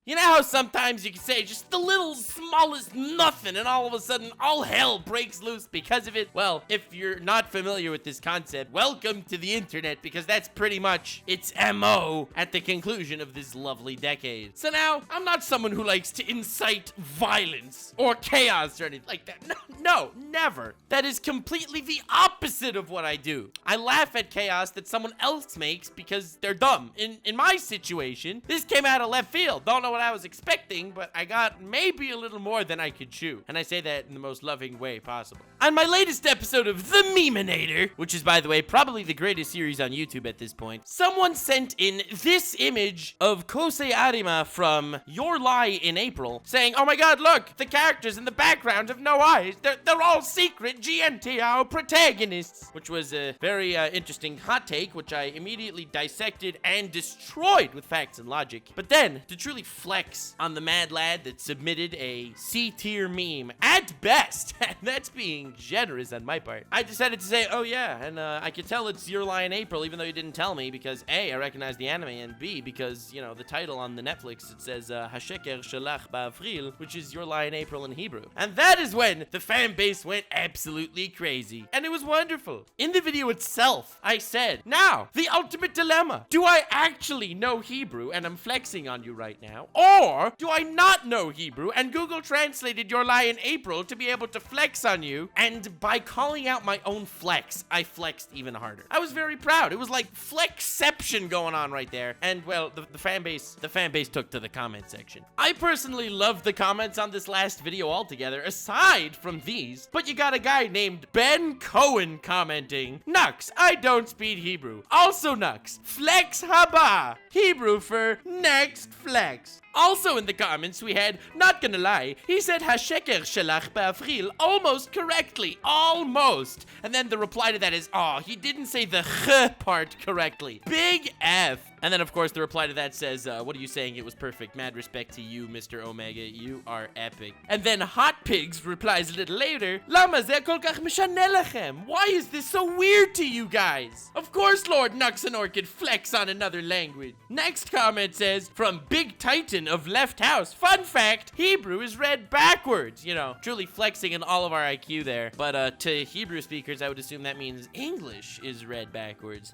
You know how sometimes you can say just the little smallest nothing and all of a sudden all hell breaks loose because of it? Well, if you're not familiar with this concept, welcome to the internet, because that's pretty much its MO at the conclusion of this lovely decade. So now, I'm not someone who likes to incite violence or chaos or anything like that. No, never. That is completely the opposite of what I do. I laugh at chaos that someone else makes because they're dumb. In my situation, this came out of left field. Don't know what I was expecting, but I got maybe a little more than I could chew. And I say that in the most loving way possible. On my latest episode of The Meminator, which is, by the way, probably the greatest series on YouTube at this point, someone sent in this image of Kosei Arima from Your Lie in April, saying, oh my god, look, the characters in the background have no eyes. They're all secret GNTO protagonists, which was a very interesting hot take, which I immediately dissected and destroyed with facts and logic. But then, to truly flex on the mad lad that submitted a C-tier meme, at best, and that's being generous on my part, I decided to say, oh yeah, and I could tell it's Your Lie in April, even though you didn't tell me, because A, I recognize the anime, and B, because, you know, the title on the Netflix, it says, Hasheker Shalach Ba'Avril, which is Your Lie in April in Hebrew. And that is when the fan base went absolutely crazy. And it was wonderful. In the video itself, I said, now, the ultimate dilemma. Do I actually know Hebrew, and I'm flexing on you right now? Or do I not know Hebrew, and Google translated Your Lie in April to be able to flex on you, and by calling out my own flex, I flexed even harder. I was very proud. It was like flexception going on right there. And well, the fan base took to the comment section. I personally loved the comments on this last video altogether, aside from these, but you got a guy named Ben Cohen commenting, Nux, I don't speak Hebrew. Also Nux, flex haba, Hebrew for next flex. Also in the comments, we had, not gonna lie, he said Hasheker Shalach Ba'Avril almost correctly. Almost. And then the reply to that is, oh, he didn't say the ch part correctly. Big F. And then, of course, the reply to that says, what are you saying? It was perfect. Mad respect to you, Mr. Omega. You are epic. And then Hot Pigs replies a little later, Lama ze kol kach mishaneh lachem? Why is this so weird to you guys? Of course, Lord Nux and Orchid flex on another language. Next comment says, from Big Titan of Left House, fun fact, Hebrew is read backwards. You know, truly flexing in all of our IQ there. But to Hebrew speakers, I would assume that means English is read backwards.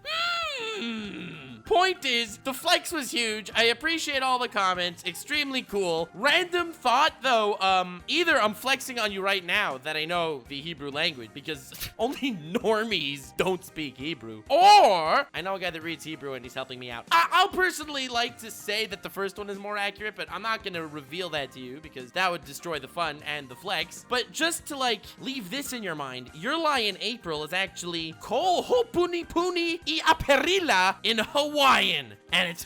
Point is, the flex was huge. I appreciate all the comments. Extremely cool. Random thought, though, either I'm flexing on you right now that I know the Hebrew language, because only normies don't speak Hebrew. Or, I know a guy that reads Hebrew and he's helping me out. I'll personally like to say that the first one is more accurate, but I'm not going to reveal that to you because that would destroy the fun and the flex. But just to, like, leave this in your mind, Your Lie in April is actually Ko Hopuni Puni I Aperila in Hawaiian. And it's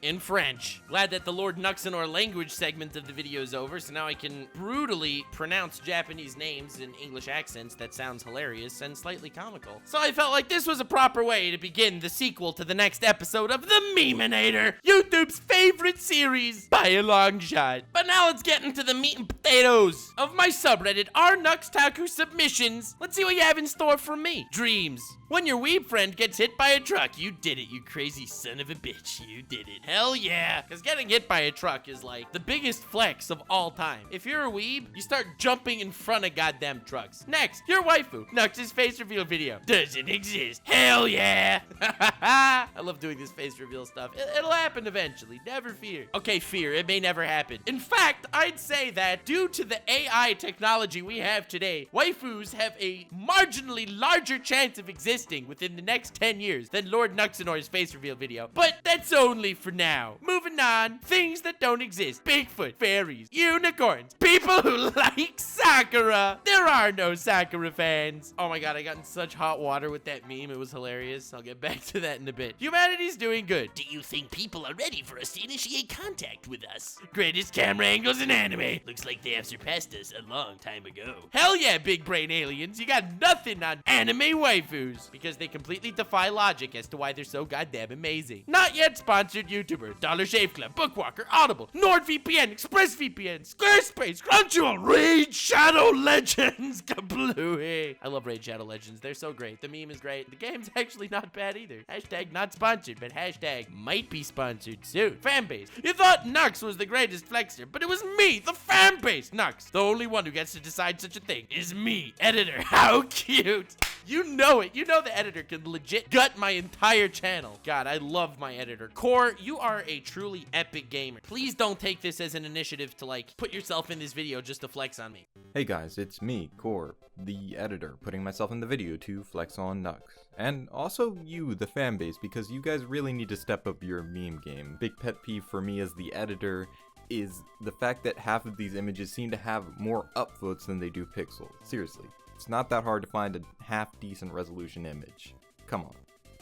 in French. Glad that the Lord Nuxenor language segment of the video is over, so now I can brutally pronounce Japanese names in English accents that sounds hilarious and slightly comical. So I felt like this was a proper way to begin the sequel to the next episode of The Meminator, YouTube's favorite series by a long shot. But now let's get into the meat and potatoes of my subreddit, our Nux Taku submissions. Let's see what you have in store for me. Dreams. When your weeb friend gets hit by a truck, you did it, you crazy son of a bitch. You did it. Hell yeah. Because getting hit by a truck is like the biggest flex of all time. If you're a weeb, you start jumping in front of goddamn trucks. Next, your waifu. Nux's face reveal video doesn't exist. Hell yeah. I love doing this face reveal stuff. It'll happen eventually. Never fear. Okay, fear. It may never happen. In fact, I'd say that due to the AI technology we have today, waifus have a marginally larger chance of existing within the next 10 years than Lord Nuxenor's face reveal video. But that's only for now. Moving on, things that don't exist. Bigfoot, fairies, unicorns, people who like Sakura. There are no Sakura fans. Oh my god, I got in such hot water with that meme. It was hilarious. I'll get back to that in a bit. Humanity's doing good. Do you think people are ready for us to initiate contact with us? Greatest camera angles in anime. Looks like they have surpassed us a long time ago. Hell yeah, big brain aliens. You got nothing on anime waifus. videos because they completely defy logic as to why they're so goddamn amazing. Not yet sponsored YouTuber, Dollar Shave Club, Bookwalker, Audible, NordVPN, ExpressVPN, Squarespace, Crunchyroll, Raid Shadow Legends, Kablooey. I love Raid Shadow Legends. They're so great. The meme is great. The game's actually not bad either. Hashtag not sponsored, but hashtag might be sponsored soon. Fanbase. You thought Nux was the greatest flexer, but it was me, the fanbase. Nux, the only one who gets to decide such a thing is me, editor. How cute. You know it. You know the editor can legit gut my entire channel. God, I love my editor. Core, you are a truly epic gamer. Please don't take this as an initiative to, like, put yourself in this video just to flex on me. Hey guys, it's me, Core, the editor, putting myself in the video to flex on Nux. And also you, the fanbase, because you guys really need to step up your meme game. Big pet peeve for me as the editor is the fact that half of these images seem to have more upvotes than they do pixels. Seriously, it's not that hard to find a half-decent resolution image. Come on.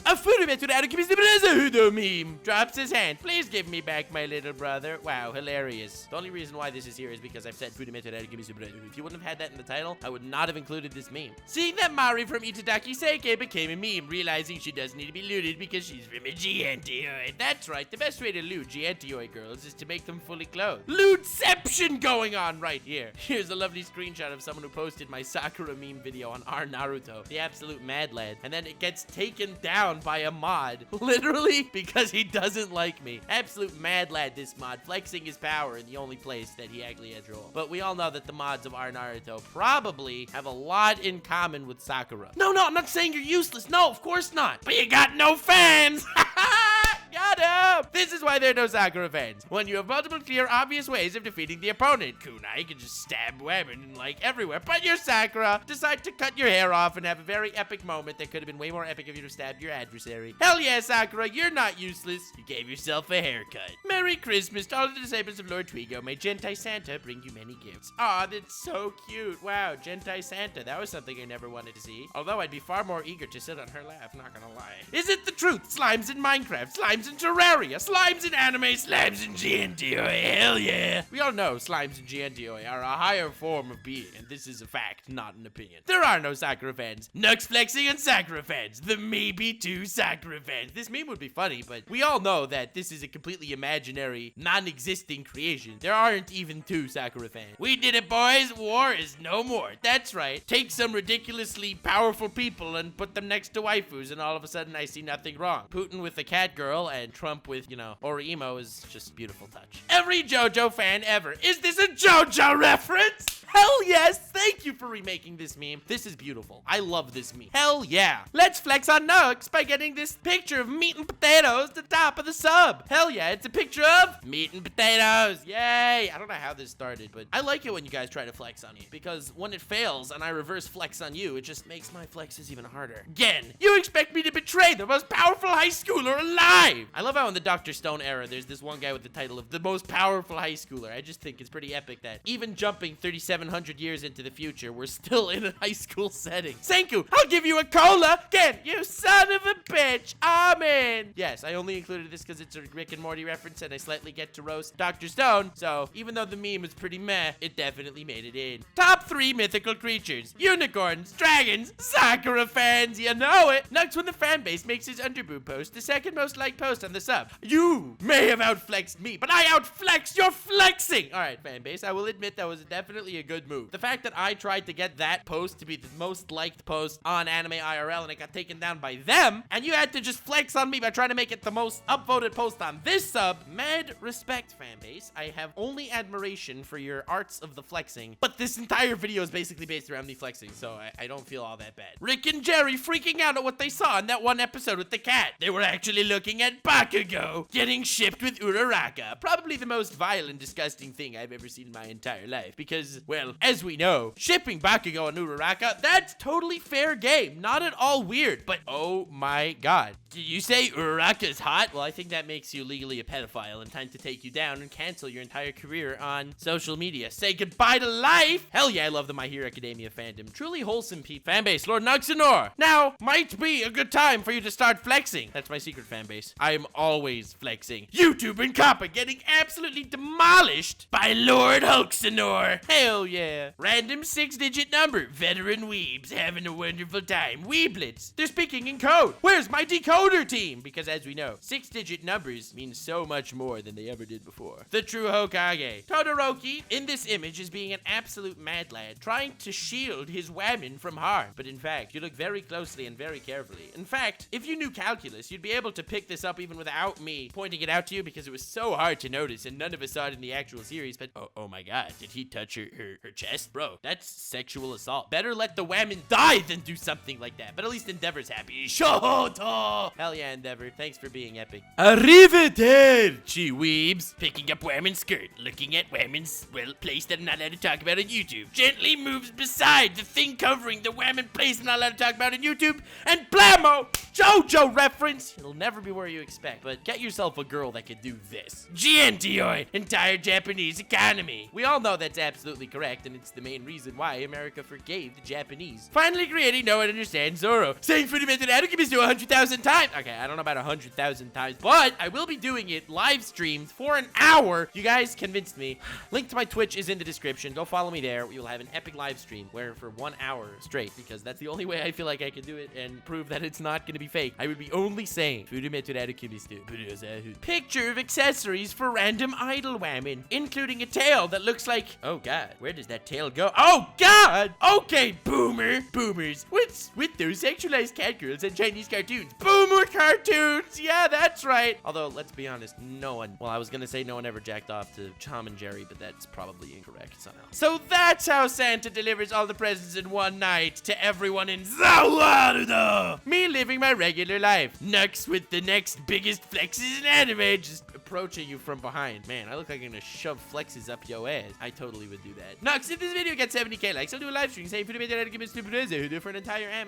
A Furumeto Naruto meme drops his hand. Please give me back my little brother. Wow, hilarious. The only reason why this is here is because I've said Furumeto Naruto. If you wouldn't have had that in the title, I would not have included this meme. Seeing that Mari from Itadaki Seike became a meme, realizing she doesn't need to be looted because she's from a Giantioi. That's right, the best way to loot Giantioi girls is to make them fully clothed. Lootception going on right here. Here's a lovely screenshot of someone who posted my Sakura meme video on our Naruto, the absolute mad lad, and then it gets taken down by a mod, literally because he doesn't like me. Absolute mad lad, this mod, flexing his power in the only place that he actually has role. But we all know that the mods of our Naruto probably have a lot in common with Sakura. No, I'm not saying you're useless. No, of course not. But you got no fans. Got him! This is why there are no Sakura fans. When you have multiple clear, obvious ways of defeating the opponent. Kunai can just stab women, like, everywhere. But you're Sakura. Decide to cut your hair off and have a very epic moment that could have been way more epic if you'd have stabbed your adversary. Hell yeah, Sakura, you're not useless. You gave yourself a haircut. Merry Christmas to all the disciples of Lord Twigo. May Gentai Santa bring you many gifts. Aw, that's so cute. Wow, Gentai Santa. That was something I never wanted to see. Although I'd be far more eager to sit on her lap, not gonna lie. Is it the truth? Slimes in Minecraft, slimes in Terraria, slimes in anime, slimes in Giantioi. Hell yeah. We all know slimes in Giantioi are a higher form of being, and this is a fact, not an opinion. There are no Sakura fans. Nux flexing and Sakura fans. The maybe two Sakura fans. This meme would be funny, but we all know that this is a completely imaginary, non-existing creation. There aren't even two Sakura fans. We did it, boys. War is no more. That's right. Take some ridiculously powerful people and put them next to waifus, and all of a sudden I see nothing wrong. Putin with the cat girl and Trump with, Orimo is just a beautiful touch. Every JoJo fan ever. Is this a JoJo reference? Hell yes! Thank you for remaking this meme. This is beautiful. I love this meme. Hell yeah! Let's flex on Nux by getting this picture of meat and potatoes at the top of the sub. Hell yeah, it's a picture of meat and potatoes. Yay! I don't know how this started, but I like it when you guys try to flex on me, because when it fails and I reverse flex on you, it just makes my flexes even harder. Again, you expect me to betray the most powerful high schooler alive! I love how in the Dr. Stone era, there's this one guy with the title of the most powerful high schooler. I just think it's pretty epic that even jumping 3,700 years into the future, we're still in a high school setting. Senku, I'll give you a cola! Ken, you son of a bitch! Amen! Yes, I only included this because it's a Rick and Morty reference and I slightly get to roast Dr. Stone, so even though the meme is pretty meh, it definitely made it in. Top 3 mythical creatures. Unicorns, dragons, Sakura fans, you know it! Nux when the fanbase makes his underboob post the second most liked post on the sub. You may have outflexed me, but I outflexed your flexing! Alright, fanbase, I will admit that was definitely a good move. The fact that I tried to get that post to be the most liked post on Anime IRL and it got taken down by them, and you had to just flex on me by trying to make it the most upvoted post on this sub. Mad respect, fanbase. I have only admiration for your arts of the flexing, but this entire video is basically based around me flexing, so I don't feel all that bad. Rick and Jerry freaking out at what they saw in that one episode with the cat. They were actually looking at Bakugo getting shipped with Uraraka. Probably the most vile and disgusting thing I've ever seen in my entire life, because, well, as we know, shipping Bakugo and Uraraka, that's totally fair game. Not at all weird, but oh my god. Did you say Uraraka's hot? Well, I think that makes you legally a pedophile and time to take you down and cancel your entire career on social media. Say goodbye to life! Hell yeah, I love the My Hero Academia fandom. Truly wholesome fanbase, Lord Nuxanor. Now, might be a good time for you to start flexing. That's my secret fanbase. I am always flexing. YouTube and Kappa getting absolutely demolished by Lord Hulksanor. Hell Hell yeah. Random 6-digit number. Veteran weebs having a wonderful time. Weeblets. They're speaking in code. Where's my decoder team? Because as we know, 6-digit numbers mean so much more than they ever did before. The true Hokage. Todoroki, in this image, is being an absolute mad lad, trying to shield his women from harm. But in fact, you look very closely and very carefully. In fact, if you knew calculus, you'd be able to pick this up even without me pointing it out to you, because it was so hard to notice and none of us saw it in the actual series. But oh my god, did he touch her chest? Bro, that's sexual assault. Better let the women die than do something like that. But at least Endeavor's happy. Shoto! Hell yeah, Endeavor. Thanks for being epic. Arrivederci, weebs. Picking up women's skirt, looking at women's, well, place that I'm not allowed to talk about on YouTube. Gently moves beside the thing covering the women place I'm not allowed to talk about on YouTube. And blammo! JoJo reference! It'll never be where you expect, but get yourself a girl that can do this. Gientioi, entire Japanese economy. We all know that's absolutely correct, and it's the main reason why America forgave the Japanese. Finally creating No One Understands Zoro. Saying fundamental alchemist to 100,000 times. Okay, I don't know about 100,000 times, but I will be doing it live streamed for an hour. You guys convinced me. Link to my Twitch is in the description. Go follow me there. We will have an epic live stream where for 1 hour straight, because that's the only way I feel like I can do it and prove that it's not going to be fake. I would be only saying picture of accessories for random idol women, including a tail that looks like, oh god, where does that tail go? Oh god! Okay, boomers. What's with those sexualized cat girls and Chinese cartoons? Boomer cartoons! Yeah, that's right. Although, let's be honest, no one, well, I was gonna say no one ever jacked off to Tom and Jerry, but that's probably incorrect somehow. So that's how Santa delivers all the presents in one night to everyone in Zawardo. Me living my regular life. Nux with the next biggest flexes in anime, just approaching you from behind. Man, I look like I'm gonna shove flexes up your ass. I totally would do that. Nux, if this video gets 70k likes, I'll do a live stream saying for an entire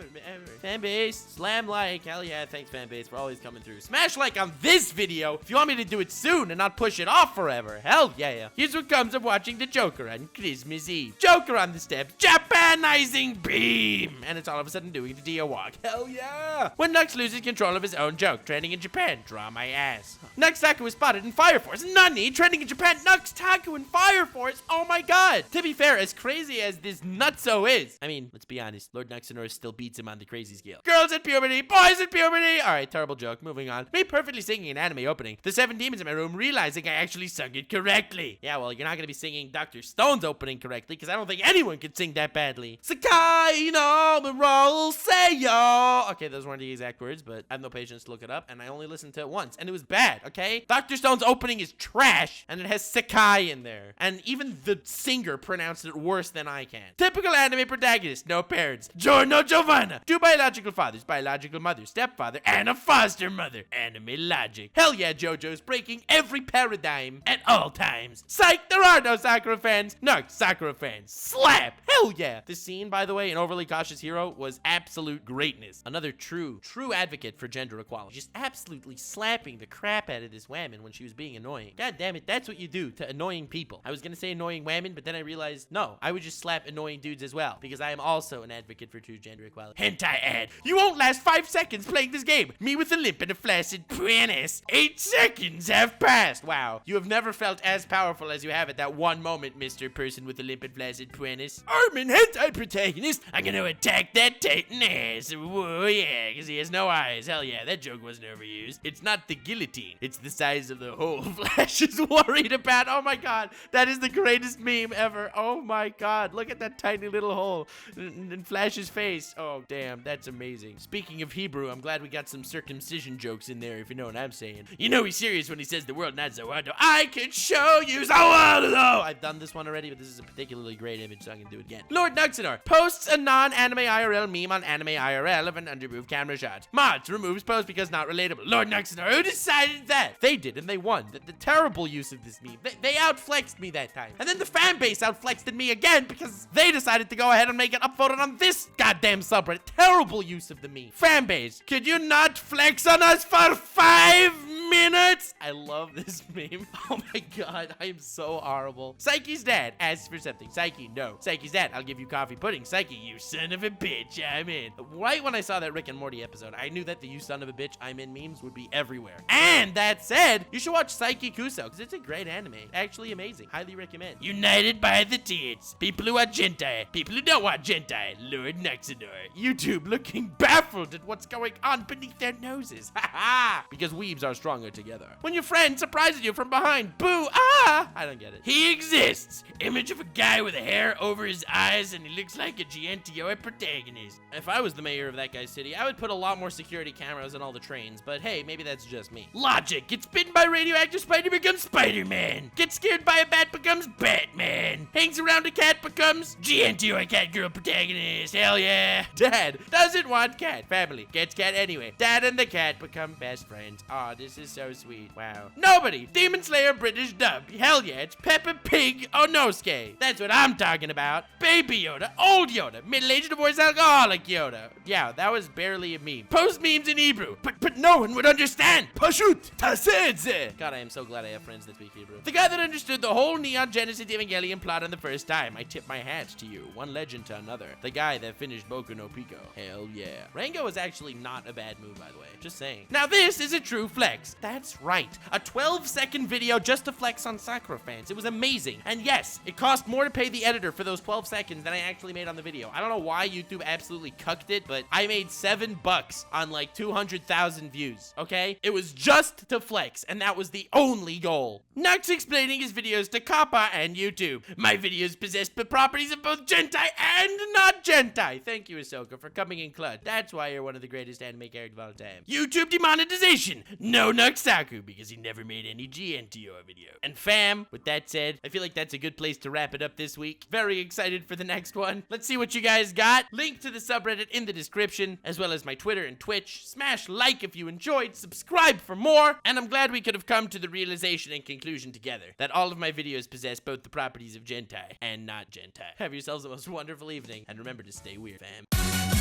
fan base. Slam like. Hell yeah, thanks fan base for always coming through. Smash like on this video if you want me to do it soon and not push it off forever. Hell yeah. Here's what comes of watching the Joker on Christmas Eve. Joker on the steps, Japanizing beam, and it's all of a sudden doing the Dio walk. Hell yeah. When Nux loses control of his own joke, trending in Japan, draw my ass. Nux Taku was spotted in Fire Force. Nani, trending in Japan, Nux Taku in Fire Force. Oh my god. To be fair, as crazy as this nutso is, I mean, let's be honest, Lord Nuxanor still beats him on the crazy scale. Girls at puberty, boys at puberty. Alright, terrible joke, moving on. Me perfectly singing an anime opening. The 7 demons in my room realizing I actually sung it correctly. Yeah, well, you're not gonna be singing Dr. Stone's opening correctly, because I don't think anyone could sing that badly. Sakai no Muro Seyo. Okay, those weren't the exact words, but I have no patience to look it up, and I only listened to it once, and it was bad, okay? Dr. Stone's opening is trash, and it has Sakai in there. And even the singer pronounced it worse than I can. Typical anime protagonist, no parents. Giorno Giovanna. 2 biological fathers, biological mother, stepfather, and a foster mother. Anime logic. Hell yeah, JoJo's breaking every paradigm at all times. Psych, there are no Sakura fans. No, Sakura fans. Slap. Hell yeah. This scene, by the way, in Overly Cautious Hero was absolute greatness. Another true advocate for gender equality. Just absolutely slapping the crap out of this woman when she was being annoying. God damn it, that's what you do to annoying people. I was gonna say annoying women, but then I realized, no, I would just slap annoying dudes as well, because I am also an advocate for true gender equality. Hentai ad. You won't last 5 seconds playing this game. Me with a limp and a flaccid penis. 8 seconds have passed. Wow. You have never felt as powerful as you have at that one moment, Mr. Person with a limp and flaccid penis. I'm an hentai protagonist. I'm gonna attack that Titan ass. Whoa, yeah, because he has no eyes. Hell yeah, that joke wasn't overused. It's not the guillotine. It's the size of the hole Flash is worried about. Oh my god. That is the greatest meme ever. Oh my god. Look at that tiny little hole in Flash's face. Oh, damn. That's amazing. Speaking of Hebrew, I'm glad we got some circumcision jokes in there, if you know what I'm saying. You know he's serious when he says the world not Zawado. I can show you Zawado. I've done this one already, but this is a particularly great image, so I'm gonna do it again. Lord Nuxanor posts a non-anime IRL meme on anime IRL of an undermoved camera shot. Mods removes post because not relatable. Lord Nuxanor, who decided that? They did, and they won. The terrible use of this meme. They outflexed me that time. And then the fan base outflexed me again because they decided to go ahead and make it upvoted on this goddamn subreddit. Terrible use of the meme. Fan base, could you not flex on us for 5 minutes. I love this meme. Oh my god, I am so horrible. Psyche's dad asks for something. Psyche, no. Psyche's dad, I'll give you coffee pudding. Psyche, you son of a bitch, I'm in. Right when I saw that Rick and Morty episode, I knew that the you son of a bitch, I'm in memes would be everywhere. And that said, you should watch Psyche Kuso, because it's a great anime. Actually amazing. Highly recommend. United by the tits. People who want hentai. People who don't want hentai. Lord Nuxador. YouTube looking baffled at what's going on beneath their noses. Ha ha! Because weebs are stronger together. When your friend surprises you from behind. Boo! Ah! I don't get it. He exists. Image of a guy with hair over his eyes and he looks like a GNTO protagonist. If I was the mayor of that guy's city, I would put a lot more security cameras on all the trains, but hey, maybe that's just me. Logic. Gets bitten by radioactive spider becomes Spider-Man. Gets scared by a bat becomes Batman. Hangs around a cat becomes GNTO cat girl protagonist. Hell yeah. Dad doesn't want cat. Family gets cat anyway. Dad and the cat become best friends. Aw, this is so sweet. Wow. Nobody. Demon Slayer British dub. Hell yeah, it's Peppa Pig Onosuke. That's what I'm talking about. Baby Yoda, old Yoda, middle-aged divorced alcoholic Yoda. Yeah, that was barely a meme. Post memes in Hebrew, but no one would understand. Pashut tasedze. God, I am so glad I have friends that speak Hebrew. The guy that understood the whole Neon Genesis Evangelion plot on the first time. I tip my hat to you. One legend to another. The guy that finished Boku no Pico. Hell yeah. Rango is actually not a bad move, by the way. Just saying. Now this is a true flex. That's right. A 12-second video just to flex on Sakura fans. It was amazing. And yes, it cost more to pay the editor for those 12 seconds than I actually made on the video. I don't know why YouTube absolutely cucked it, but I made $7 on like 200,000 views, okay? It was just to flex, and that was the only goal. Nux explaining his videos to Kappa and YouTube. My videos possess the properties of both Gentai and not Gentai. Thank you, Ahsoka, for coming in clutch. That's why you're one of the greatest anime characters of all time. YouTube demonetization. No Nux Taku, because he never made any GNTO video. And fam, with that said, I feel like that's a good place to wrap it up this week. Very excited for the next one. Let's see what you guys got. Link to the subreddit in the description, as well as my Twitter and Twitch. Smash like if you enjoyed, subscribe for more, and I'm glad we could have come to the realization and conclusion together that all of my videos possess both the properties of Gentai and not Gentai. Have yourselves the most wonderful evening, and remember to stay weird, fam.